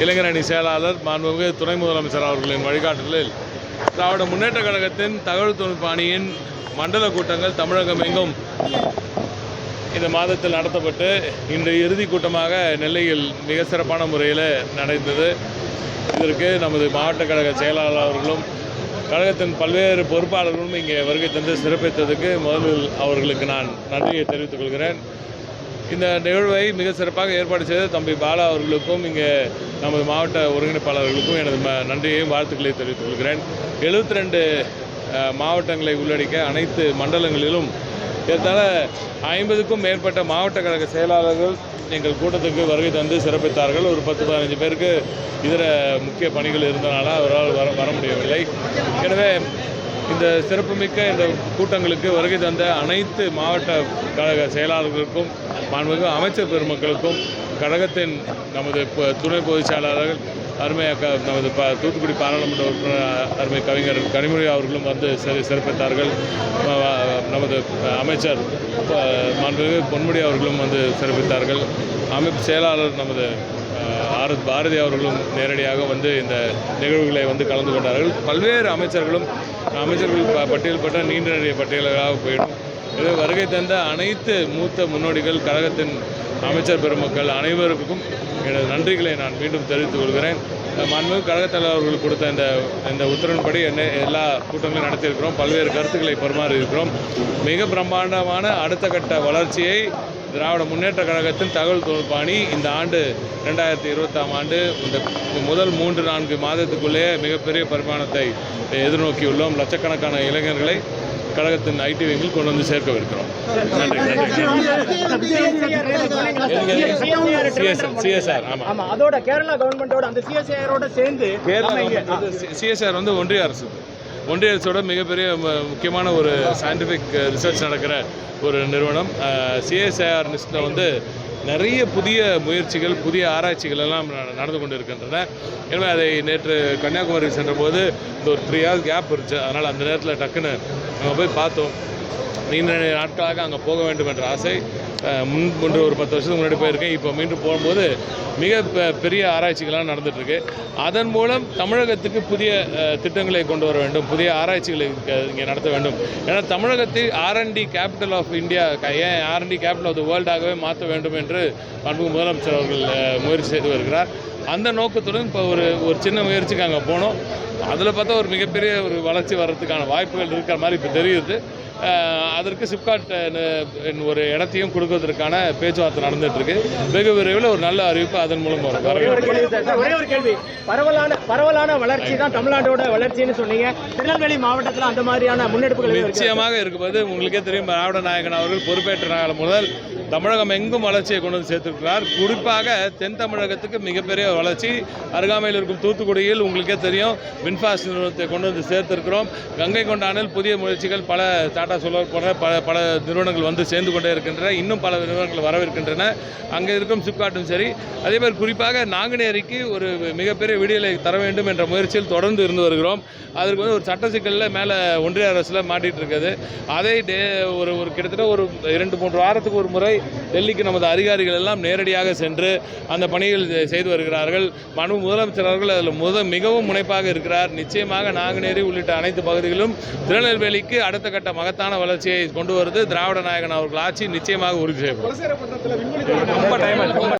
இளைஞரணி செயலாளர் மாண்புமிகு துணை முதலமைச்சர் அவர்களின் வழிகாட்டுதலில் திராவிட முன்னேற்ற கழகத்தின் தகவல் தொழில்நுட்ப அணியின் மண்டல கூட்டங்கள் தமிழகம் எங்கும் இந்த மாதத்தில் நடத்தப்பட்டு இன்று இறுதி கூட்டமாக நெல்லையில் மிக சிறப்பான முறையில் நடந்தது. இதற்கு நமது மாவட்ட கழக செயலாளர் அவர்களும் கழகத்தின் பல்வேறு பொறுப்பாளர்களும் இங்கே வருகை தந்து சிறப்பித்ததுக்கு முதலில் அவர்களுக்கு நான் நன்றியை தெரிவித்துக் கொள்கிறேன். இந்த நிகழ்வை மிக சிறப்பாக ஏற்பாடு செய்த தம்பி பாலா அவர்களுக்கும் இங்கே நமது மாவட்ட ஒருங்கிணைப்பாளர்களுக்கும் எனது நன்றியையும் வாழ்த்துக்களையும் தெரிவித்துக் கொள்கிறேன். 72 மாவட்டங்களை உள்ளடக்கிய அனைத்து மண்டலங்களிலும் ஏற்றால 50க்கும் மேற்பட்ட மாவட்ட கழக செயலாளர்கள் எங்கள் கூட்டத்துக்கு வருகை தந்து சிறப்பித்தார்கள். ஒரு 10-15 பேருக்கு இதர முக்கிய பணிகள் இருந்தனால அவரால் வர முடியவில்லை. எனவே இந்த சிறப்புமிக்க இந்த கூட்டங்களுக்கு வருகை தந்த அனைத்து மாவட்ட கழக செயலாளர்களுக்கும் மாண்புமிகு அமைச்சர் பெருமக்களுக்கும் கழகத்தின் நமது துணை பொதுச் செயலாளர்கள் நமது தூத்துக்குடி பாராளுமன்ற உறுப்பினர் அருமை கவிஞர் கனிமொழி அவர்களும் வந்து சிறப்பித்தார்கள். நமது அமைச்சர் மாண்புமிகு பொன்முடி அவர்களும் வந்து சிறப்பித்தார்கள். அமைப்பு செயலாளர் நமது பாரதி அவர்களும் நேரடியாக வந்து இந்த நிகழ்வுகளை வந்து கலந்து கொண்டார்கள். பல்வேறு அமைச்சர்கள் பட்டியல்பட்ட நீண்ட நெடிய பட்டியல்களாக போயிடும். எனவே வருகை தந்த அனைத்து மூத்த முன்னோடிகள் கழகத்தின் அமைச்சர் பெருமக்கள் அனைவருக்கும் எனது நன்றிகளை நான் மீண்டும் தெரிவித்துக் கொள்கிறேன். மாண்புமிகு கழகத் தலைவர்கள் கொடுத்த இந்த உத்தரவின்படி எல்லா கூட்டங்களும் நடத்தியிருக்கிறோம். பல்வேறு கருத்துக்களை பரிமாறி இருக்கிறோம். மிக பிரம்மாண்டமான அடுத்த கட்ட வளர்ச்சியை திராவிட முன்னேற்ற கழகத்தின் தகவல் தொழில்நுட்ப அணி இந்த ஆண்டு 2020ஆம் ஆண்டு இந்த முதல் 3-4 மாதத்துக்குள்ளேயே மிகப்பெரிய பரிமாணத்தை எதிர்நோக்கியுள்ளோம். லட்சக்கணக்கான இளைஞர்களை கழகத்தின் ஐடி விங்கில் கொண்டு வந்து சேர்க்கவிருக்கிறோம். நன்றி. சிஎஸ்ஆர் ஆமாம், அதோட கேரளா கவர்மெண்டோட அந்த சிஎஸ்ஆரோட சேர்ந்து சிஎஸ்ஆர் வந்து ஒன்றிய அரசோட மிகப்பெரிய முக்கியமான ஒரு சயின்டிஃபிக் ரிசர்ச் நடக்கிற ஒரு நிறுவனம். சிஎஸ்ஐஆர் லிஸ்ட்டில் வந்து நிறைய புதிய முயற்சிகள், புதிய ஆராய்ச்சிகள் எல்லாம் நடந்து கொண்டு இருக்கின்றன. எனவே அதை நேற்று கன்னியாகுமரி சென்றபோது இந்த ஒரு 3 hours கேப் இருந்துச்சு. அதனால் அந்த நேரத்தில் டக்குன்னு நம்ம போய் பார்த்தோம். நீண்ட நாட்களாக அங்கே போக வேண்டும் என்ற ஆசை முன்பு ஒரு 10 வருஷத்துக்கு முன்னாடி போயிருக்கேன். இப்போ மீண்டும் போகும்போது மிக பெரிய ஆராய்ச்சிகள்லாம் நடந்துகிட்ருக்கு. அதன் மூலம் தமிழகத்துக்கு புதிய திட்டங்களை கொண்டு வர வேண்டும், புதிய ஆராய்ச்சிகளை இங்கே நடத்த வேண்டும். ஏன்னா தமிழகத்தை R&D கேபிட்டல் ஆஃப் இந்தியா, ஏன் R&D கேபிட்டல் ஆஃப் த வேர்ல்டாகவே மாற்ற வேண்டும் என்று மாண்புமிகு முதலமைச்சர் அவர்கள் முயற்சி செய்து வருகிறார். அந்த நோக்கத்துடன் இப்போ ஒரு சின்ன முயற்சிக்கு அங்கே போனோம். அதில் பார்த்தா ஒரு மிகப்பெரிய ஒரு வளர்ச்சி வர்றதுக்கான வாய்ப்புகள் இருக்கிற மாதிரி இப்போ தெரியுது. அதற்கு சிப்காட் ஒரு இடத்தையும் கொடுக்கறதுக்கான பேச்சுவார்த்தை நடந்துகிட்ருக்கு. வெகு விரைவில் ஒரு நல்ல அறிவிப்பு அதன் மூலம் வரும். ஒரே ஒரு கேள்வி, பரவலான வளர்ச்சி தான் தமிழ்நாட்டோட வளர்ச்சின்னு சொன்னீங்க. திருநெல்வேலி மாவட்டத்தில் அந்த மாதிரியான முன்னெடுப்புகள் நிச்சயமாக இருக்கும்போது உங்களுக்கே தெரியும், திராவிட நாயகன் அவர்கள் பொறுப்பேற்ற நாள் முதல் தமிழகம் எங்கும் வளர்ச்சியை கொண்டு வந்து சேர்த்திருக்கிறார். குறிப்பாக தென் தமிழகத்துக்கு மிகப்பெரிய வளர்ச்சி. அருகாமையில் இருக்கும் தூத்துக்குடியில் உங்களுக்கே தெரியும் வின்ஃபாஸ்ட் நிறுவனத்தை கொண்டு வந்து சேர்த்திருக்கிறோம். கங்கை கொண்டானில் புதிய முயற்சிகள் பல டாடா சோலார் போன்ற பல நிறுவனங்கள் வந்து சேர்ந்து கொண்டே இருக்கின்றன. இன்னும் பல நிறுவனங்கள் வரவிருக்கின்றன. அங்கே இருக்கும் சிப்காட்டும் சரி. அதேமாதிரி குறிப்பாக நாங்குநேரிக்கு ஒரு மிகப்பெரிய விடியலை தர வேண்டும் என்ற முயற்சியில் தொடர்ந்து இருந்து வருகிறோம். அதற்கு வந்து ஒரு சட்ட சிக்கலில் மேலே ஒன்றிய அரசில் மாட்டிகிட்டு இருக்குது. அதை ஒரு கிட்டத்தட்ட ஒரு 2-3 வாரத்துக்கு ஒரு முறை டெல்லிக்கு நமது அதிகாரிகள் எல்லாம் நேரடியாக சென்று அந்த பணிகள் செய்து வருகிறார்கள். முதலமைச்சர் அவர்கள் அதில் மிகவும் முனைப்பாக இருக்கிறார். நிச்சயமாக நாங்குநேரி உள்ளிட்ட அனைத்து பகுதிகளிலும் திருநெல்வேலிக்கு அடுத்த கட்ட மகத்தான வளர்ச்சியை கொண்டு வருவது திராவிட நாயகன் அவர்கள் ஆட்சி நிச்சயமாக உறுதி செய்யப்படும்.